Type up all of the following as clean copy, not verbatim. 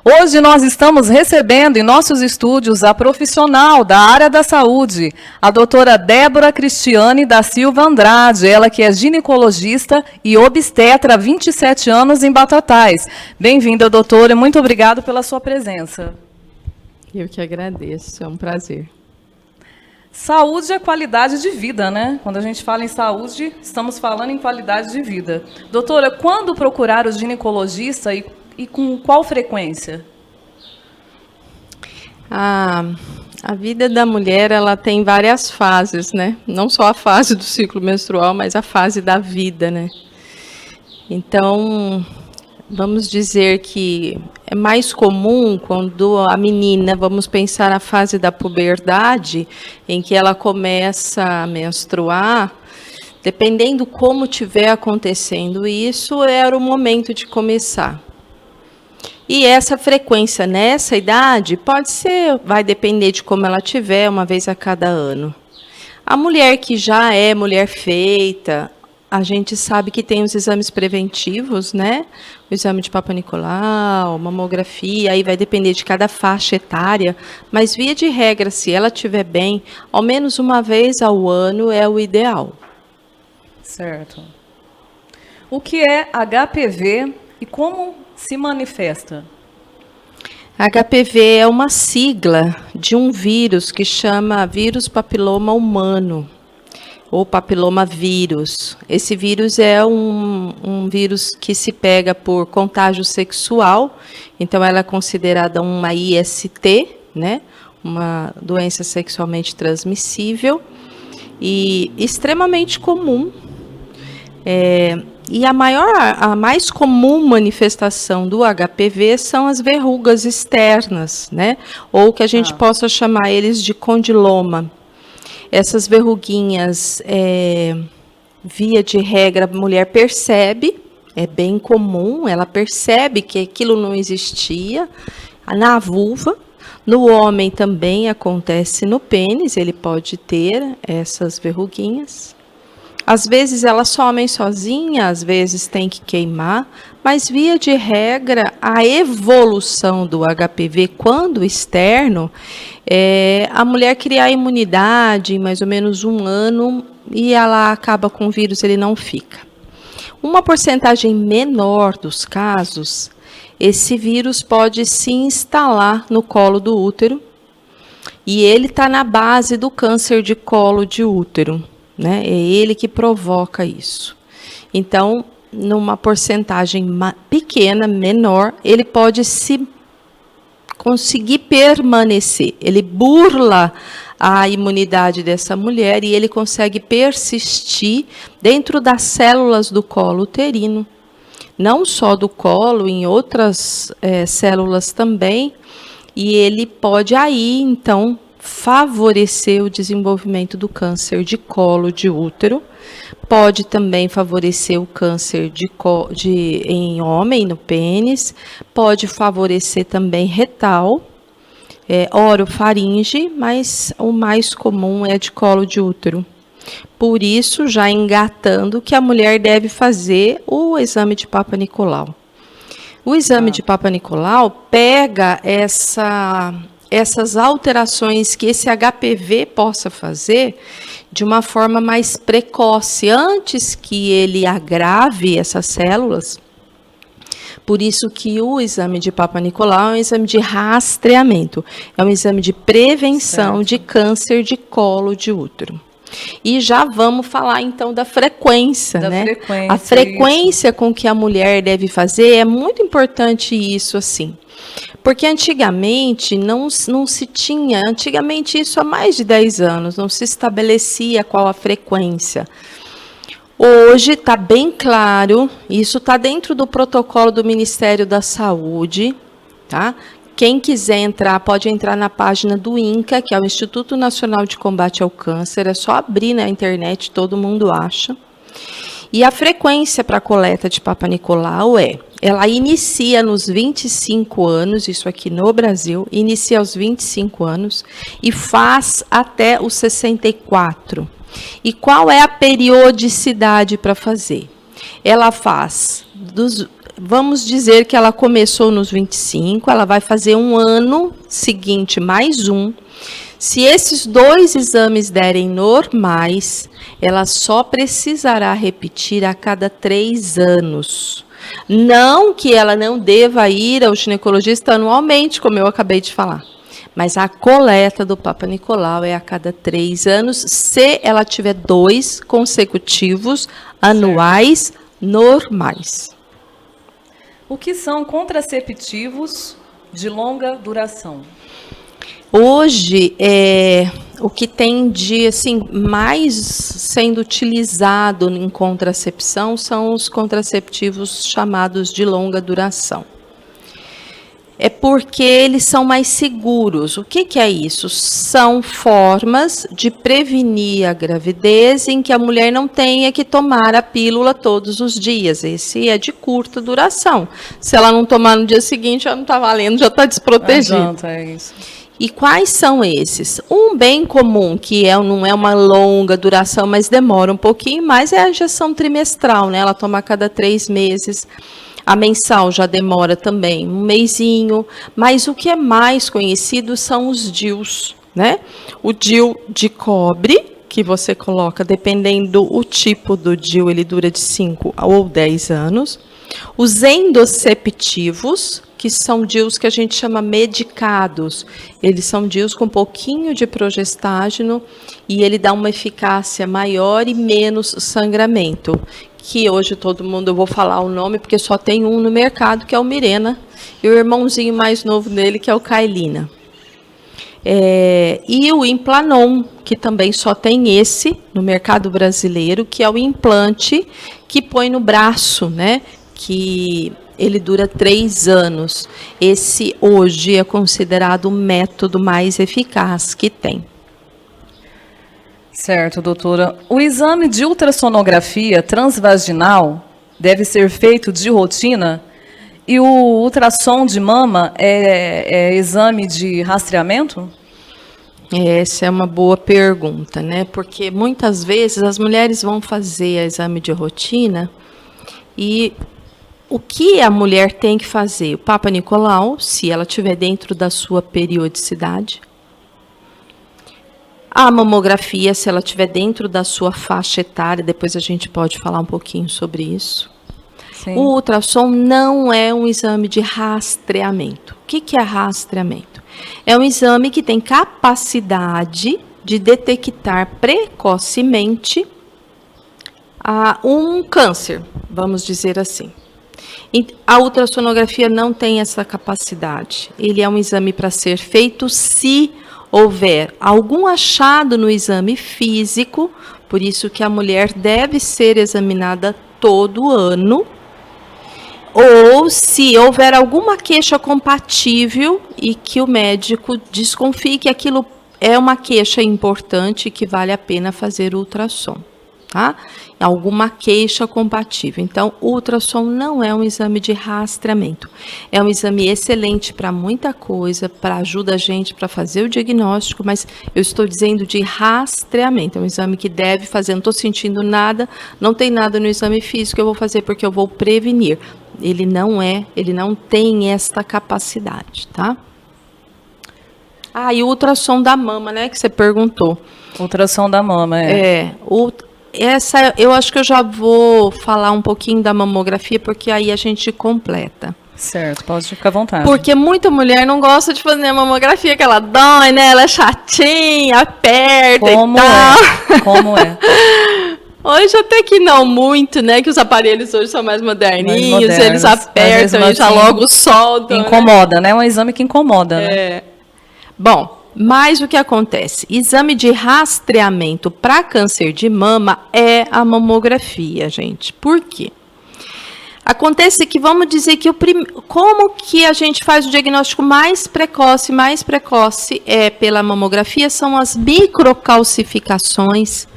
Hoje nós estamos recebendo em nossos estúdios a profissional da área da saúde, a doutora Débora Cristiane da Silva Andrade, ela que é ginecologista e obstetra há 27 anos em Batatais. Bem-vinda, doutora, e muito obrigada pela sua presença. Eu que agradeço, é um prazer. Saúde é qualidade de vida, né? Quando a gente fala em saúde, estamos falando em qualidade de vida. Doutora, quando procurar o ginecologista e com qual frequência? A vida da mulher, ela tem várias fases, né? Não só a fase do ciclo menstrual, mas a fase da vida, né? Então, vamos dizer que é mais comum quando a menina, vamos pensar na fase da puberdade, em que ela começa a menstruar, dependendo como estiver acontecendo isso, era o momento de começar. E essa frequência nessa idade pode ser, vai depender de como ela tiver, uma vez a cada ano. A mulher que já é mulher feita, a gente sabe que tem os exames preventivos, né? O exame de Papa Nicolau, mamografia, aí vai depender de cada faixa etária, mas via de regra, se ela estiver bem, ao menos uma vez ao ano é o ideal. Certo. O que é HPV e como se manifesta? HPV é uma sigla de um vírus que chama vírus papiloma humano, ou papiloma vírus. Esse vírus é um vírus que se pega por contágio sexual, então ela é considerada uma IST, né? Uma doença sexualmente transmissível e extremamente comum. E a mais comum manifestação do HPV são as verrugas externas, né? Ou que a gente possa chamar eles de condiloma. Essas verruguinhas, via de regra, a mulher percebe, é bem comum, ela percebe que aquilo não existia na vulva. No homem também acontece no pênis, ele pode ter essas verruguinhas. Às vezes elas somem sozinha, às vezes tem que queimar, mas via de regra a evolução do HPV quando externo é a mulher criar imunidade em mais ou menos um ano e ela acaba com o vírus, ele não fica. Uma porcentagem menor dos casos, esse vírus pode se instalar no colo do útero e ele está na base do câncer de colo de útero. Né? É ele que provoca isso. Então, numa porcentagem pequena, menor, ele pode conseguir permanecer. Ele burla a imunidade dessa mulher e ele consegue persistir dentro das células do colo uterino. Não só do colo, em outras células também. E ele pode aí, então, favorecer o desenvolvimento do câncer de colo de útero, pode também favorecer o câncer em homem, no pênis, pode favorecer também retal, orofaringe, mas o mais comum é de colo de útero. Por isso, já engatando que a mulher deve fazer o exame de Papa Nicolau. O exame de Papa Nicolau pega essas alterações que esse HPV possa fazer de uma forma mais precoce, antes que ele agrave essas células. Por isso que o exame de Papa Nicolau é um exame de rastreamento, é um exame de prevenção de câncer de colo de útero. E já vamos falar então da frequência, né? A frequência com que a mulher deve fazer é muito importante isso, assim. Porque antigamente não se tinha, antigamente isso há mais de 10 anos, não se estabelecia qual a frequência. Hoje está bem claro, isso está dentro do protocolo do Ministério da Saúde, tá? Quem quiser entrar, pode entrar na página do INCA, que é o Instituto Nacional de Combate ao Câncer, é só abrir na internet, todo mundo acha. E a frequência para a coleta de Papa Nicolau ela inicia nos 25 anos, isso aqui no Brasil, inicia aos 25 anos e faz até os 64. E qual é a periodicidade para fazer? Ela faz vamos dizer que ela começou nos 25, ela vai fazer um ano seguinte mais um. Se esses 2 exames derem normais, ela só precisará repetir a cada 3 anos. Não que ela não deva ir ao ginecologista anualmente, como eu acabei de falar. Mas a coleta do Papa Nicolau é a cada 3 anos, se ela tiver 2 consecutivos anuais normais. O que são contraceptivos de longa duração? Hoje, o que tem de assim, mais sendo utilizado em contracepção são os contraceptivos chamados de longa duração. É porque eles são mais seguros. O que é isso? São formas de prevenir a gravidez em que a mulher não tenha que tomar a pílula todos os dias. Esse é de curta duração. Se ela não tomar no dia seguinte, já não está valendo, já está desprotegida. Não adianta, é isso. E quais são esses? Um bem comum, que não é uma longa duração, mas demora um pouquinho mais, é a injeção trimestral, né? Ela toma a cada 3 meses. A mensal já demora também um mesinho. Mas o que é mais conhecido são os DIUs, né? O DIU de cobre, que você coloca, dependendo do tipo do DIU, ele dura de 5 ou 10 anos. Os endosceptivos, que são DIUs que a gente chama medicados. Eles são DIUs com um pouquinho de progestágeno e ele dá uma eficácia maior e menos sangramento. Que hoje todo mundo, eu vou falar o nome, porque só tem um no mercado, que é o Mirena, e o irmãozinho mais novo dele, que é o Kailina. E o Implanon, que também só tem esse no mercado brasileiro, que é o implante que põe no braço, né? Que ele dura 3 anos. Esse hoje é considerado o método mais eficaz que tem. Certo, doutora. O exame de ultrassonografia transvaginal deve ser feito de rotina? E o ultrassom de mama é exame de rastreamento? Essa é uma boa pergunta, né? Porque muitas vezes as mulheres vão fazer exame de rotina e o que a mulher tem que fazer? O Papa Nicolau, se ela estiver dentro da sua periodicidade. A mamografia, se ela estiver dentro da sua faixa etária, depois a gente pode falar um pouquinho sobre isso. Sim. O ultrassom não é um exame de rastreamento. O que é rastreamento? É um exame que tem capacidade de detectar precocemente um câncer, vamos dizer assim. A ultrassonografia não tem essa capacidade. Ele é um exame para ser feito se houver algum achado no exame físico, por isso que a mulher deve ser examinada todo ano, ou se houver alguma queixa compatível e que o médico desconfie que aquilo é uma queixa importante que vale a pena fazer ultrassom. Tá? Alguma queixa compatível. Então, o ultrassom não é um exame de rastreamento. É um exame excelente para muita coisa, para ajuda a gente para fazer o diagnóstico, mas eu estou dizendo de rastreamento. É um exame que deve fazer, não estou sentindo nada, não tem nada no exame físico, eu vou fazer porque eu vou prevenir. Ele não tem esta capacidade, tá? E o ultrassom da mama, né, que você perguntou. Ultrassom da mama, Essa, eu acho que eu já vou falar um pouquinho da mamografia, porque aí a gente completa. Certo, pode ficar à vontade. Porque muita mulher não gosta de fazer a mamografia, que ela dói, né? Ela é chatinha, aperta e tal. Como é? Hoje até que não muito, né? Que os aparelhos hoje são mais moderninhos, eles apertam e já logo soltam. Incomoda, né? É um exame que incomoda, né? Bom, mas o que acontece? Exame de rastreamento para câncer de mama é a mamografia, gente. Por quê? Acontece que, vamos dizer que como que a gente faz o diagnóstico mais precoce é pela mamografia, são as microcalcificações.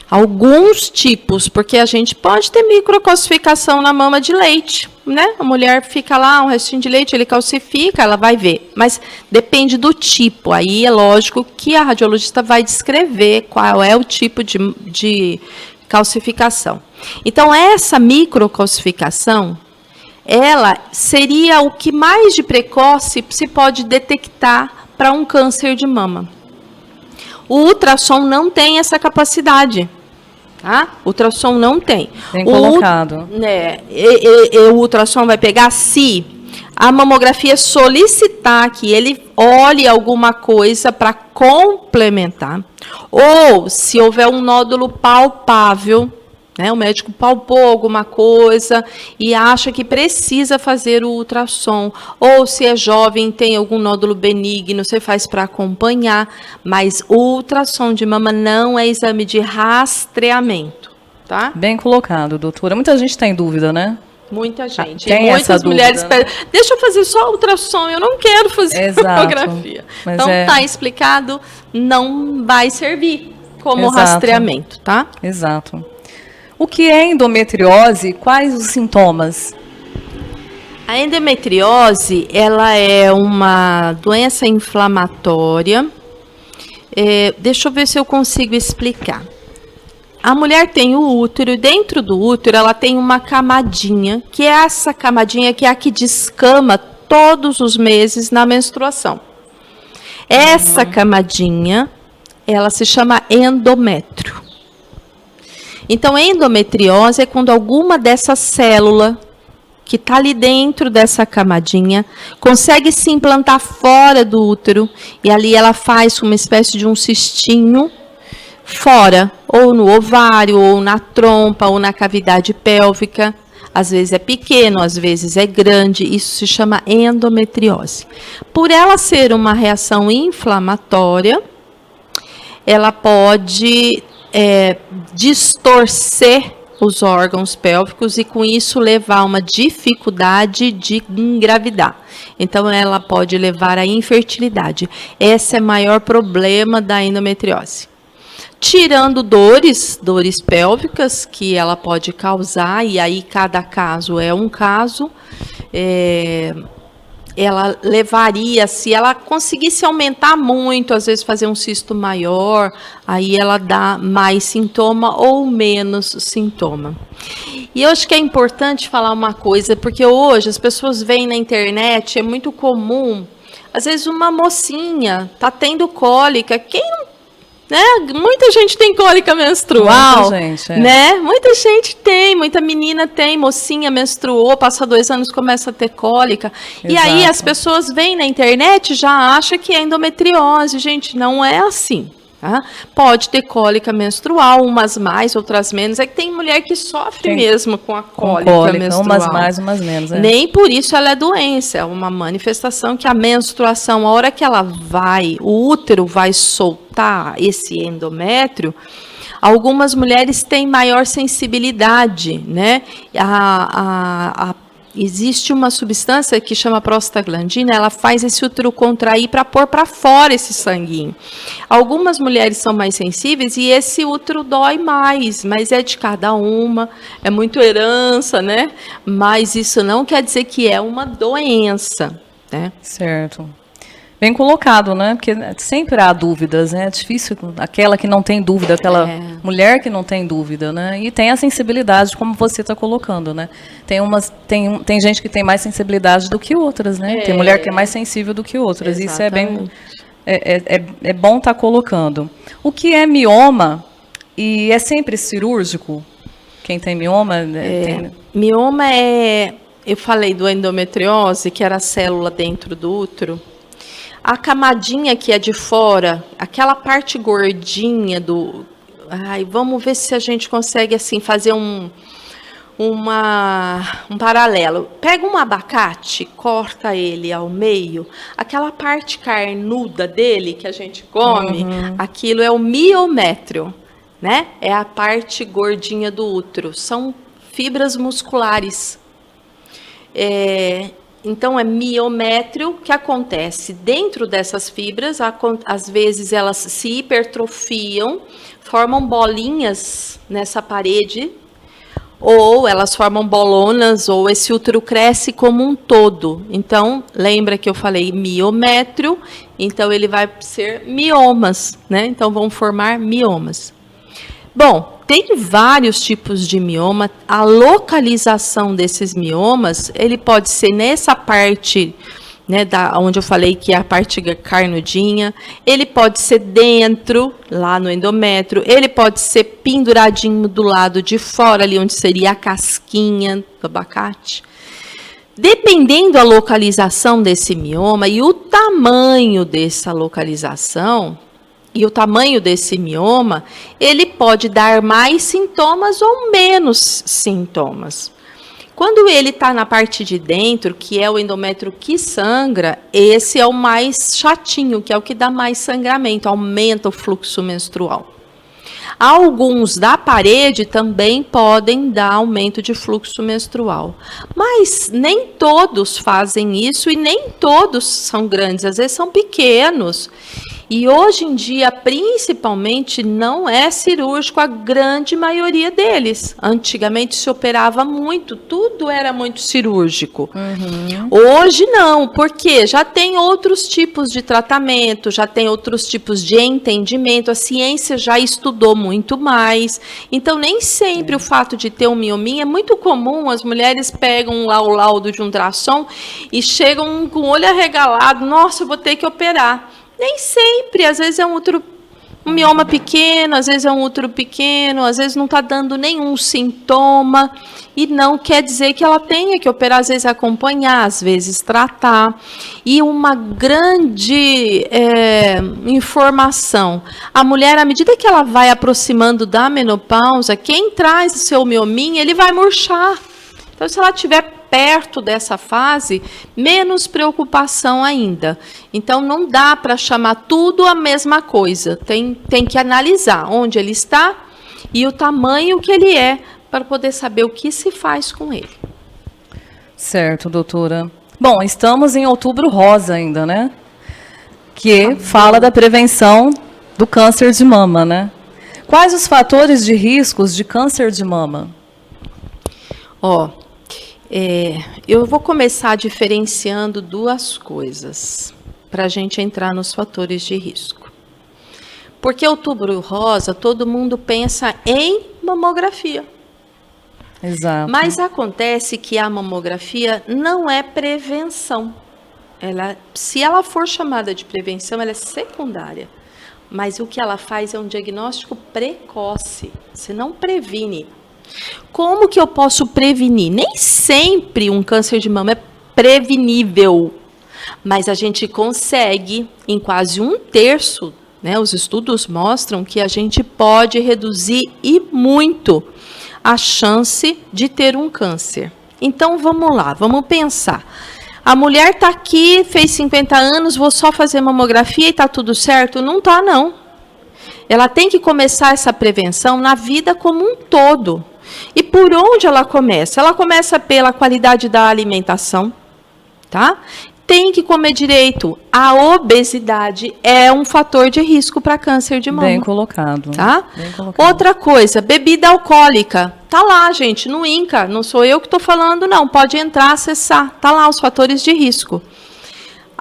Alguns tipos, porque a gente pode ter microcalcificação na mama de leite, né? A mulher fica lá, um restinho de leite, ele calcifica, ela vai ver. Mas depende do tipo. Aí é lógico que a radiologista vai descrever qual é o tipo de calcificação. Então, essa microcalcificação, ela seria o que mais de precoce se pode detectar para um câncer de mama. O ultrassom não tem essa capacidade. Tá? O ultrassom não tem. Bem colocado. O ultrassom vai pegar se a mamografia solicitar que ele olhe alguma coisa para complementar, ou se houver um nódulo palpável, né, o médico palpou alguma coisa e acha que precisa fazer o ultrassom, ou se é jovem, tem algum nódulo benigno, você faz para acompanhar, mas o ultrassom de mama não é exame de rastreamento, tá? Bem colocado, doutora. Muita gente tem dúvida, né? Muita gente. Tem e muitas essa mulheres dúvida, pedem, deixa eu fazer só ultrassom, eu não quero fazer mamografia. Mas então, tá explicado, não vai servir como Exato. rastreamento, tá? Exato. O que é endometriose? Quais os sintomas? A endometriose, ela é uma doença inflamatória. Deixa eu ver se eu consigo explicar. A mulher tem o útero, e dentro do útero ela tem uma camadinha, que é essa camadinha que é a que descama todos os meses na menstruação. Essa camadinha, ela se chama endométrio. Então, endometriose é quando alguma dessa célula que está ali dentro dessa camadinha consegue se implantar fora do útero, e ali ela faz uma espécie de um cistinho fora, ou no ovário, ou na trompa, ou na cavidade pélvica. Às vezes é pequeno, às vezes é grande. Isso se chama endometriose. Por ela ser uma reação inflamatória, ela pode distorcer os órgãos pélvicos e com isso levar a uma dificuldade de engravidar. Então ela pode levar à infertilidade. Esse é o maior problema da endometriose. Tirando dores pélvicas que ela pode causar, e aí cada caso é um caso, ela levaria, se ela conseguisse aumentar muito, às vezes fazer um cisto maior, aí ela dá mais sintoma ou menos sintoma. E eu acho que é importante falar uma coisa, porque hoje as pessoas veem na internet, é muito comum, às vezes uma mocinha está tendo cólica, muita gente tem cólica menstrual, Muita gente, né? Muita gente tem, muita menina tem, mocinha menstruou, passa 2 anos, começa a ter cólica. Exato. E aí as pessoas veem na internet e já acham que é endometriose. Gente, não é assim. Tá? Pode ter cólica menstrual, umas mais, outras menos. É que tem mulher que sofre mesmo com a cólica menstrual. Umas mais, umas menos. Nem por isso ela é doença, é uma manifestação que a menstruação, a hora que ela vai, o útero vai soltar esse endométrio, algumas mulheres têm maior sensibilidade, né? Existe uma substância que chama prostaglandina, ela faz esse útero contrair para pôr para fora esse sanguinho. Algumas mulheres são mais sensíveis e esse útero dói mais, mas é de cada uma, é muito herança, né? Mas isso não quer dizer que é uma doença, né? Certo. Bem colocado, né? Porque sempre há dúvidas, né? É difícil, aquela que não tem dúvida, aquela mulher que não tem dúvida, né? E tem a sensibilidade, como você está colocando, né? Tem gente que tem mais sensibilidade do que outras, né? Tem mulher que é mais sensível do que outras. Exatamente. Isso é bem... É bom estar colocando. O que é mioma? E é sempre cirúrgico? Quem tem mioma... Mioma é... Eu falei do endometriose, que era a célula dentro do útero. A camadinha que é de fora, aquela parte gordinha do... vamos ver se a gente consegue assim fazer um paralelo. Pega um abacate, corta ele ao meio, aquela parte carnuda dele que a gente come, aquilo é o miométrio, né? É a parte gordinha do útero. São fibras musculares. Então, é miométrio que acontece dentro dessas fibras, às vezes elas se hipertrofiam, formam bolinhas nessa parede, ou elas formam bolonas, ou esse útero cresce como um todo. Então, lembra que eu falei miométrio, então ele vai ser miomas, né? Então, vão formar miomas. Bom, Tem vários tipos de mioma. A localização desses miomas, ele pode ser nessa parte, né, onde eu falei que é a parte carnudinha, ele pode ser dentro, lá no endométrio, ele pode ser penduradinho do lado de fora, ali onde seria a casquinha do abacate. Dependendo da localização desse mioma e o tamanho dessa localização, e o tamanho desse mioma, ele pode dar mais sintomas ou menos sintomas. Quando ele está na parte de dentro, que é o endométrio que sangra, esse é o mais chatinho, que é o que dá mais sangramento, aumenta o fluxo menstrual. Alguns da parede também podem dar aumento de fluxo menstrual. Mas nem todos fazem isso e nem todos são grandes, às vezes são pequenos. E hoje em dia, principalmente, não é cirúrgico a grande maioria deles. Antigamente se operava muito, tudo era muito cirúrgico. Hoje não, porque já tem outros tipos de tratamento, já tem outros tipos de entendimento, a ciência já estudou muito mais. Então, nem sempre o fato de ter um miominha é muito comum, as mulheres pegam lá o laudo de um ultrassom e chegam com o olho arregalado, nossa, eu vou ter que operar. Nem sempre, às vezes é um mioma pequeno, às vezes é um útero pequeno, às vezes não está dando nenhum sintoma, e não quer dizer que ela tenha que operar, às vezes acompanhar, às vezes tratar. E uma grande informação, a mulher, à medida que ela vai aproximando da menopausa, quem traz o seu miominha, ele vai murchar. Então, se ela estiver perto dessa fase, menos preocupação ainda. Então, não dá para chamar tudo a mesma coisa. Tem que analisar onde ele está e o tamanho que ele é, para poder saber o que se faz com ele. Certo, doutora. Bom, estamos em Outubro Rosa ainda, né? Que fala da prevenção do câncer de mama, né? Quais os fatores de riscos de câncer de mama? Eu vou começar diferenciando duas coisas, para a gente entrar nos fatores de risco. Porque Outubro Rosa, todo mundo pensa em mamografia. Exato. Mas acontece que a mamografia não é prevenção. Se ela for chamada de prevenção, ela é secundária. Mas o que ela faz é um diagnóstico precoce. Você não previne. Como que eu posso prevenir? Nem sempre um câncer de mama é prevenível, mas a gente consegue, em quase 1/3, né, os estudos mostram que a gente pode reduzir e muito a chance de ter um câncer. Então, vamos lá, vamos pensar. A mulher está aqui, fez 50 anos, vou só fazer mamografia e está tudo certo? Não está, não. Ela tem que começar essa prevenção na vida como um todo. E por onde ela começa? Ela começa pela qualidade da alimentação, tá? Tem que comer direito. A obesidade é um fator de risco para câncer de mama. Bem colocado. Tá? Bem colocado. Outra coisa, bebida alcoólica. Tá lá, gente, no INCA. Não sou eu que estou falando, não. Pode entrar, acessar. Tá lá os fatores de risco.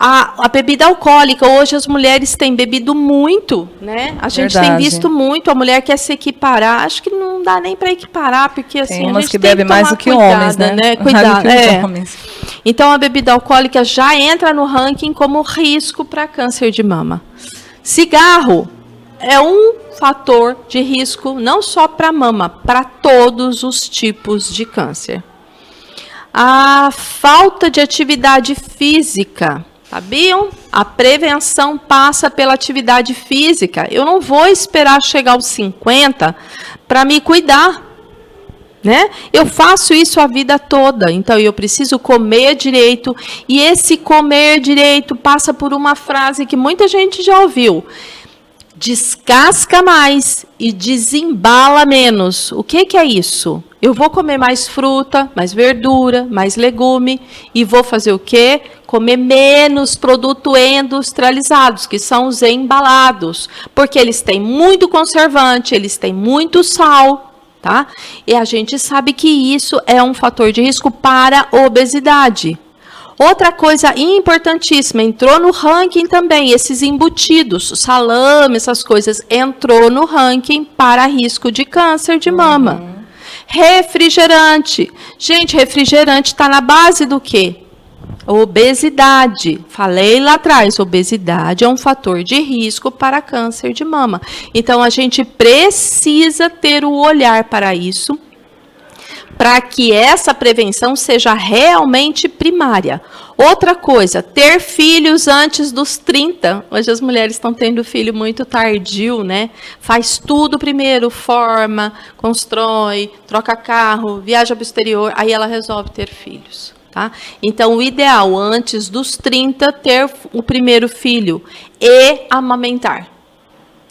A bebida alcoólica, hoje as mulheres têm bebido muito, né? A gente tem visto muito, a mulher quer se equiparar, acho que não dá nem para equiparar, porque assim, tem a umas gente que tem bebem mais do que homens, né? Cuidado, homens. Então a bebida alcoólica já entra no ranking como risco para câncer de mama. Cigarro é um fator de risco não só para mama, para todos os tipos de câncer. A falta de atividade física. Sabiam? A prevenção passa pela atividade física. Eu não vou esperar chegar aos 50 para me cuidar, né? Eu faço isso a vida toda, então eu preciso comer direito. E esse comer direito passa por uma frase que muita gente já ouviu. Descasca mais e desembala menos. O que é isso? Eu vou comer mais fruta, mais verdura, mais legume e vou fazer o quê? Comer menos produtos industrializados, que são os embalados, porque eles têm muito conservante, eles têm muito sal, tá? E a gente sabe que isso é um fator de risco para a obesidade. Outra coisa importantíssima, entrou no ranking também, esses embutidos, salame, essas coisas, entrou no ranking para risco de câncer de mama. Refrigerante. Gente, refrigerante está na base do quê? Obesidade. Falei lá atrás, obesidade é um fator de risco para câncer de mama. Então, a gente precisa ter o olhar para isso, para que essa prevenção seja realmente primária. Outra coisa, ter filhos antes dos 30. Hoje as mulheres estão tendo filho muito tardio, né? Faz tudo primeiro, forma, constrói, troca carro, viaja para o exterior, aí ela resolve ter filhos. Tá? Então, o ideal, antes dos 30, ter o primeiro filho e amamentar.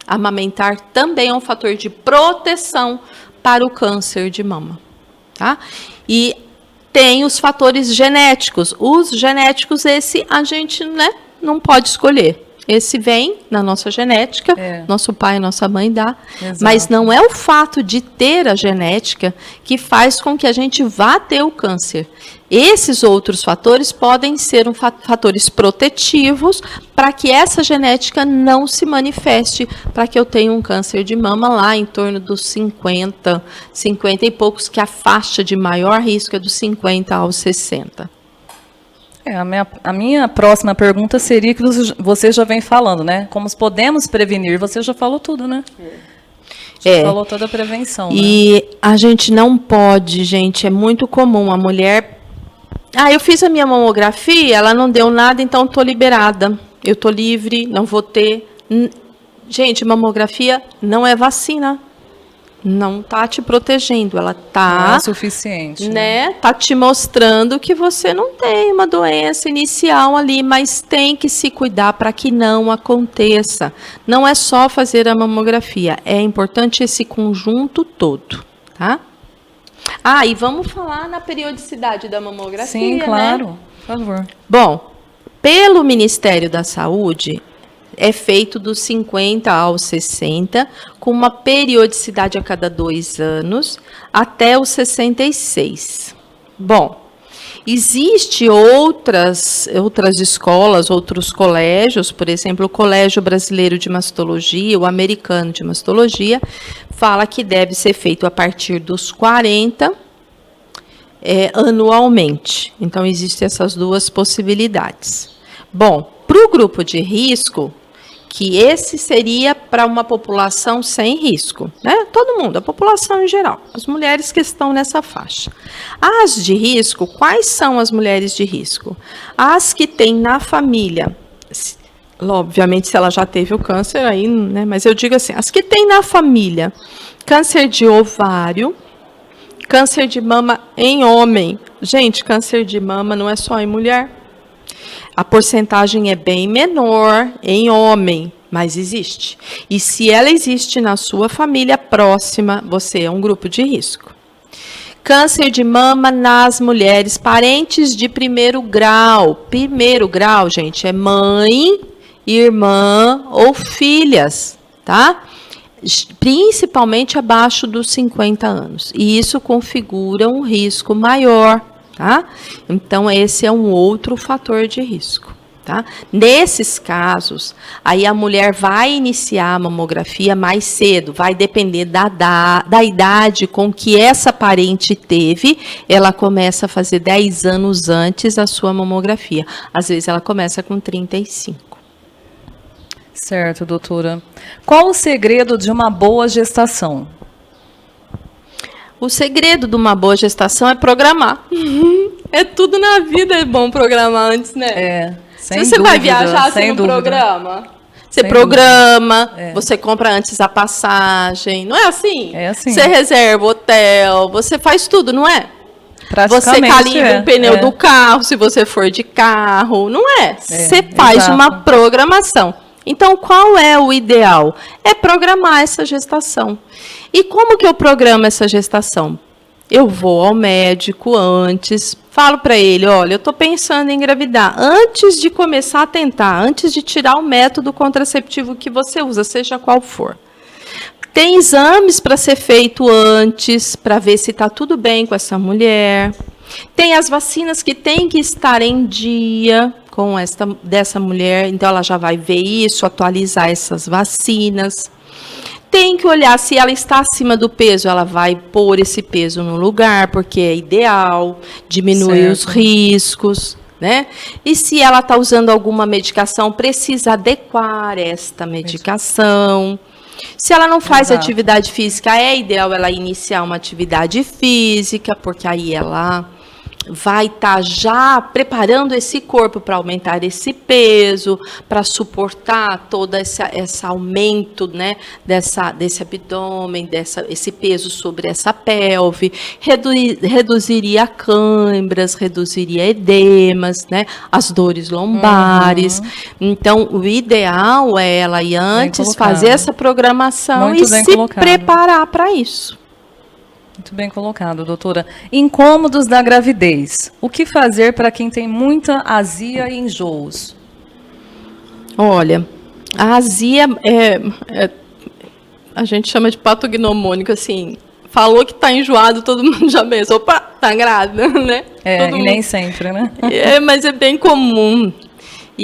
Amamentar também é um fator de proteção para o câncer de mama. Tá? E tem os fatores genéticos. Os genéticos, esse a gente, né, não pode escolher. Esse vem na nossa genética, nosso pai e nossa mãe dá. Exato. Mas não é o fato de ter a genética que faz com que a gente vá ter o câncer. Esses outros fatores podem ser fatores protetivos para que essa genética não se manifeste, para que eu tenha um câncer de mama lá em torno dos 50 e poucos, que a faixa de maior risco é dos 50 aos 60. A minha próxima pergunta seria que você já vem falando, né? Como podemos prevenir? Você já falou tudo, né? Você falou toda a prevenção. E né? A gente não pode, gente, é muito comum a mulher... eu fiz a minha mamografia, ela não deu nada, então estou liberada. Eu estou livre, não vou ter... Gente, mamografia não é vacina. Não está te protegendo, ela está... Não é suficiente. Né? Está te mostrando que você não tem uma doença inicial ali, mas tem que se cuidar para que não aconteça. Não é só fazer a mamografia, é importante esse conjunto todo, tá? E vamos falar na periodicidade da mamografia, sim, claro, né? Por favor. Bom, pelo Ministério da Saúde... é feito dos 50 aos 60, com uma periodicidade a cada 2 anos, até os 66. Bom, existem outras escolas, outros colégios, por exemplo, o Colégio Brasileiro de Mastologia, o Americano de Mastologia, fala que deve ser feito a partir dos 40 anualmente. Então, existem essas duas possibilidades. Bom, para o grupo de risco, que esse seria para uma população sem risco, né? Todo mundo, a população em geral, as mulheres que estão nessa faixa. As de risco, quais são as mulheres de risco? As que têm na família, obviamente se ela já teve o câncer aí, né? Mas eu digo assim, as que têm na família câncer de ovário, câncer de mama em homem. Gente, câncer de mama não é só em mulher. A porcentagem é bem menor em homem, mas existe. E se ela existe na sua família próxima, você é um grupo de risco. Câncer de mama nas mulheres, parentes de primeiro grau. Primeiro grau, gente, é mãe, irmã ou filhas, tá? Principalmente abaixo dos 50 anos. E isso configura um risco maior. Tá? Então, esse é um outro fator de risco. Tá? Nesses casos, aí a mulher vai iniciar a mamografia mais cedo, vai depender da idade com que essa parente teve, ela começa a fazer 10 anos antes da sua mamografia. Às vezes, ela começa com 35. Certo, doutora. Qual o segredo de uma boa gestação? O segredo de uma boa gestação é programar. É tudo na vida, é bom programar antes, né? Sem Se você dúvida, vai viajar, você não programa. Você programa, você compra antes a passagem. Não é assim? É assim. Você reserva hotel, você faz tudo, não é? Você calibra o pneu do carro, se você for de carro, não é? Você faz uma programação. Então, qual é o ideal? É programar essa gestação. E como que eu programo essa gestação? Eu vou ao médico antes, falo para ele, olha, eu estou pensando em engravidar. Antes de começar a tentar, antes de tirar o método contraceptivo que você usa, seja qual for. Tem exames para ser feito antes, para ver se está tudo bem com essa mulher. Tem as vacinas que tem que estar em dia com dessa mulher, então ela já vai ver isso, atualizar essas vacinas. Tem que olhar se ela está acima do peso, ela vai pôr esse peso no lugar, porque é ideal, diminui os riscos, né? E se ela está usando alguma medicação, precisa adequar esta medicação. Se ela não faz atividade física, é ideal ela iniciar uma atividade física, porque aí ela vai estar já preparando esse corpo para aumentar esse peso, para suportar todo esse aumento, né, desse abdômen, esse peso sobre essa pelve, reduziria câimbras, reduziria edemas, né, as dores lombares. Então, o ideal é ela ir antes fazer essa programação e se preparar para isso. Muito bem colocado, doutora. Incômodos da gravidez. O que fazer para quem tem muita azia e enjoos? Olha, a azia a gente chama de patognomônico, assim, falou que está enjoado, todo mundo já pensa, opa, tá grávida, né? Nem sempre, né? Mas é bem comum.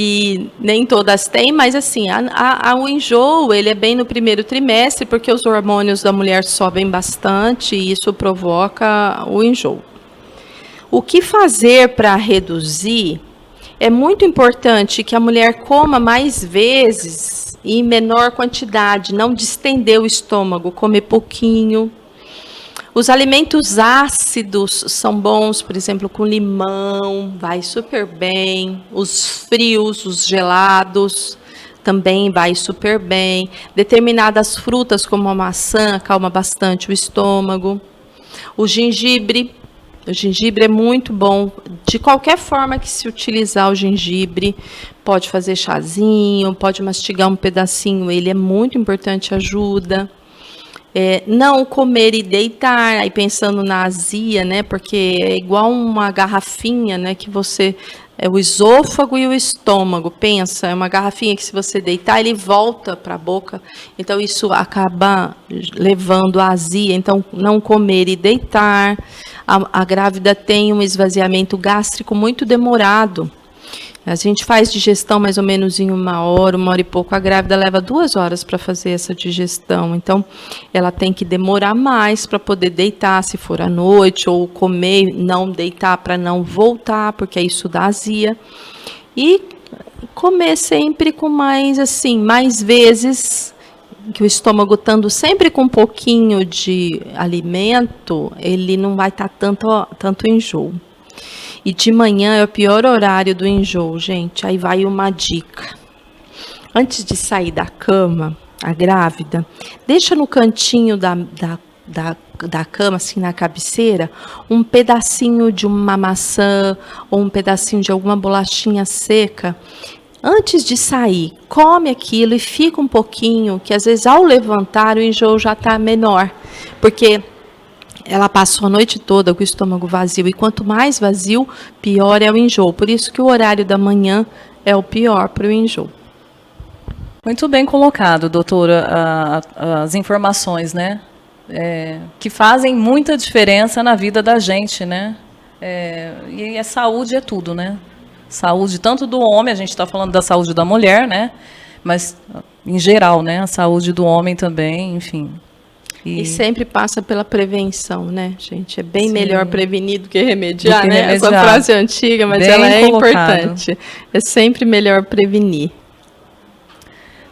E nem todas têm, mas assim, o enjoo, ele é bem no primeiro trimestre, porque os hormônios da mulher sobem bastante e isso provoca o enjoo. O que fazer para reduzir? É muito importante que a mulher coma mais vezes e em menor quantidade, não distender o estômago, comer pouquinho. Os alimentos ácidos são bons, por exemplo, com limão, vai super bem. Os frios, os gelados, também vai super bem. Determinadas frutas, como a maçã, acalma bastante o estômago. O gengibre é muito bom. De qualquer forma que se utilizar o gengibre, pode fazer chazinho, pode mastigar um pedacinho, ele é muito importante, ajuda. Não comer e deitar, aí pensando na azia, né? Porque é igual uma garrafinha, né? Que você o esôfago e o estômago, pensa, é uma garrafinha que se você deitar, ele volta para a boca, então isso acaba levando à azia. Então, não comer e deitar. A grávida tem um esvaziamento gástrico muito demorado. A gente faz digestão mais ou menos em 1 hora e pouco. A grávida leva 2 horas para fazer essa digestão. Então, ela tem que demorar mais para poder deitar, se for à noite, ou comer, não deitar para não voltar, porque isso dá azia. E comer sempre com mais vezes, que o estômago estando sempre com um pouquinho de alimento, ele não vai estar tanto enjoo. E de manhã é o pior horário do enjoo, gente. Aí vai uma dica. Antes de sair da cama, a grávida, deixa no cantinho da cama, assim, na cabeceira, um pedacinho de uma maçã ou um pedacinho de alguma bolachinha seca. Antes de sair, come aquilo e fica um pouquinho, que às vezes ao levantar o enjoo já está menor. Porque ela passou a noite toda com o estômago vazio, e quanto mais vazio, pior é o enjoo. Por isso que o horário da manhã é o pior para o enjoo. Muito bem colocado, doutora, as informações, né? Que fazem muita diferença na vida da gente, né? E a saúde é tudo, né? Saúde tanto do homem, a gente está falando da saúde da mulher, né? Mas, em geral, né? A saúde do homem também, enfim. E sempre passa pela prevenção, né, gente? É bem melhor prevenir do que remediar, né? Essa frase é antiga, mas ela é importante. É sempre melhor prevenir.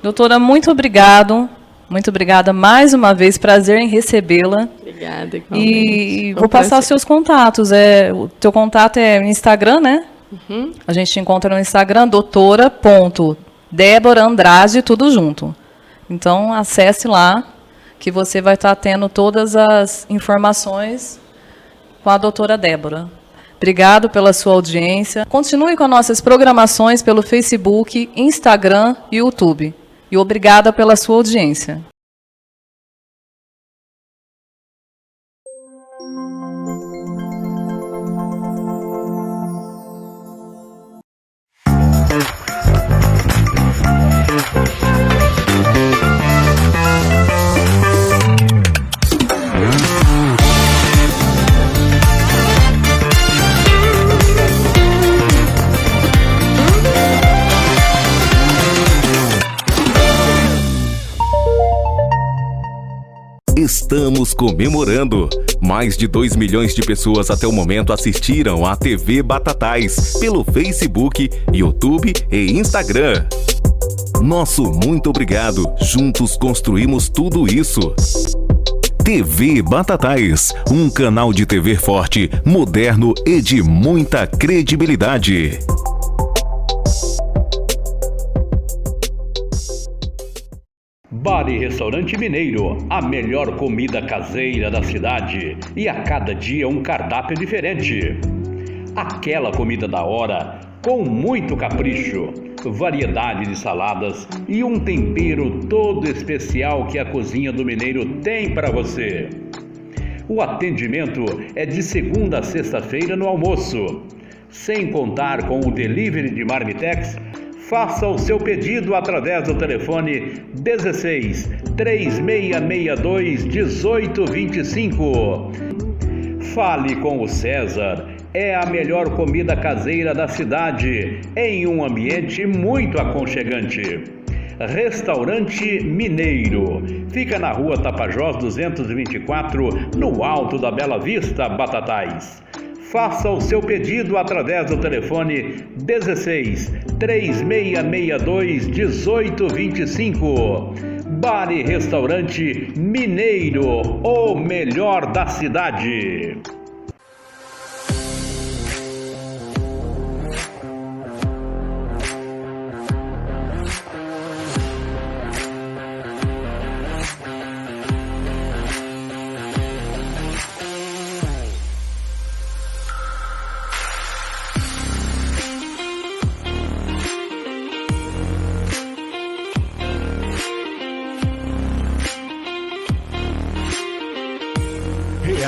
Doutora, muito obrigado. Muito obrigada mais uma vez. Prazer em recebê-la. Obrigada. E vou passar os seus contatos. O teu contato é no Instagram, né? Uhum. A gente te encontra no Instagram, doutora.Débora Andrade, tudo junto. Então, acesse lá, que você vai estar tendo todas as informações com a doutora Débora. Obrigado pela sua audiência. Continue com nossas programações pelo Facebook, Instagram e YouTube. E obrigada pela sua audiência. Estamos comemorando! Mais de 2 milhões de pessoas até o momento assistiram à TV Batatais pelo Facebook, YouTube e Instagram. Nosso muito obrigado! Juntos construímos tudo isso. TV Batatais, um canal de TV forte, moderno e de muita credibilidade. Bar e Restaurante Mineiro, a melhor comida caseira da cidade e a cada dia um cardápio diferente. Aquela comida da hora, com muito capricho, variedade de saladas e um tempero todo especial que a cozinha do Mineiro tem para você. O atendimento é de segunda a sexta-feira no almoço. Sem contar com o delivery de Marmitex, faça o seu pedido através do telefone 16 3662 1825. Fale com o César. É a melhor comida caseira da cidade, em um ambiente muito aconchegante. Restaurante Mineiro. Fica na rua Tapajós 224, no alto da Bela Vista, Batatais. Faça o seu pedido através do telefone 16 3662 1825. Bar e Restaurante Mineiro, o melhor da cidade.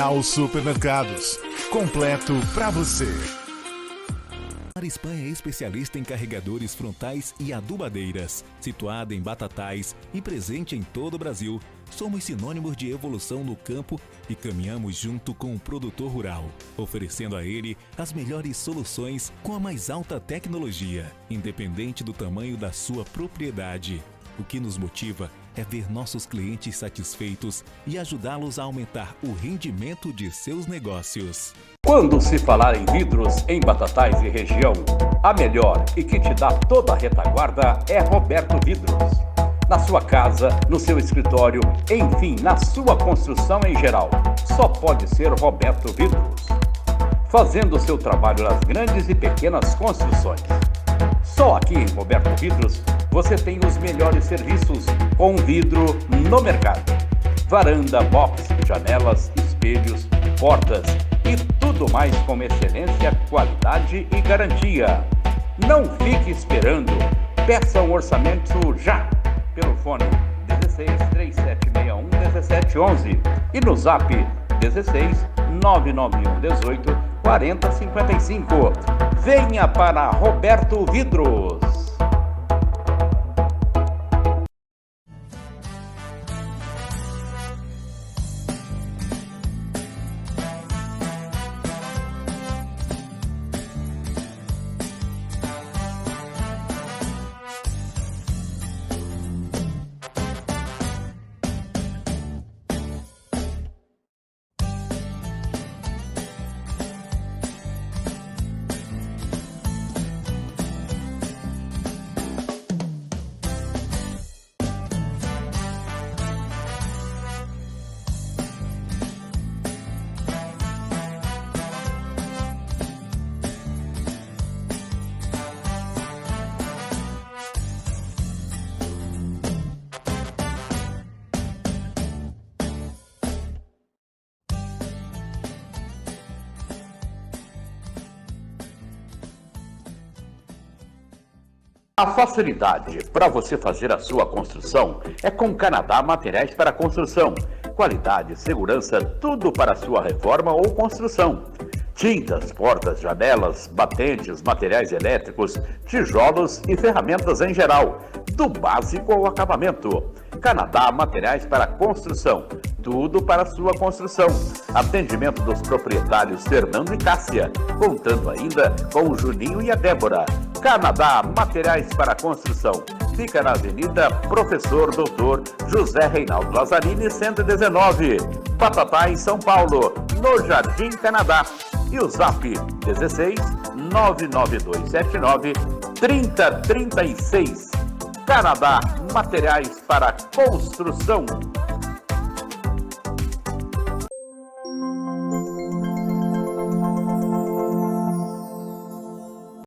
Real Supermercados, completo para você. A Arispan é especialista em carregadores frontais e adubadeiras. Situada em Batatais e presente em todo o Brasil, somos sinônimos de evolução no campo e caminhamos junto com o produtor rural, oferecendo a ele as melhores soluções com a mais alta tecnologia, independente do tamanho da sua propriedade. O que nos motiva é ver nossos clientes satisfeitos e ajudá-los a aumentar o rendimento de seus negócios. Quando se falar em vidros em Batatais e região, a melhor e que te dá toda a retaguarda é Roberto Vidros. Na sua casa, no seu escritório, enfim, na sua construção em geral, só pode ser Roberto Vidros. Fazendo o seu trabalho nas grandes e pequenas construções. Só aqui em Roberto Vidros você tem os melhores serviços com vidro no mercado. Varanda, box, janelas, espelhos, portas e tudo mais com excelência, qualidade e garantia. Não fique esperando. Peça um orçamento já pelo fone 16 3761 1711 e no zap 16 991 18 40 55. Venha para Roberto Vidros. A facilidade para você fazer a sua construção é com Canadá Materiais para Construção. Qualidade, segurança, tudo para a sua reforma ou construção. Tintas, portas, janelas, batentes, materiais elétricos, tijolos e ferramentas em geral, do básico ao acabamento. Canadá Materiais para Construção, tudo para a sua construção. Atendimento dos proprietários Fernando e Cássia, contando ainda com o Juninho e a Débora. Canadá Materiais para Construção. Fica na Avenida Professor Dr. José Reinaldo Lazzarini, 119, Batatais, São Paulo, no Jardim Canadá. E o Zap 16 99279 3036. Canadá Materiais para Construção.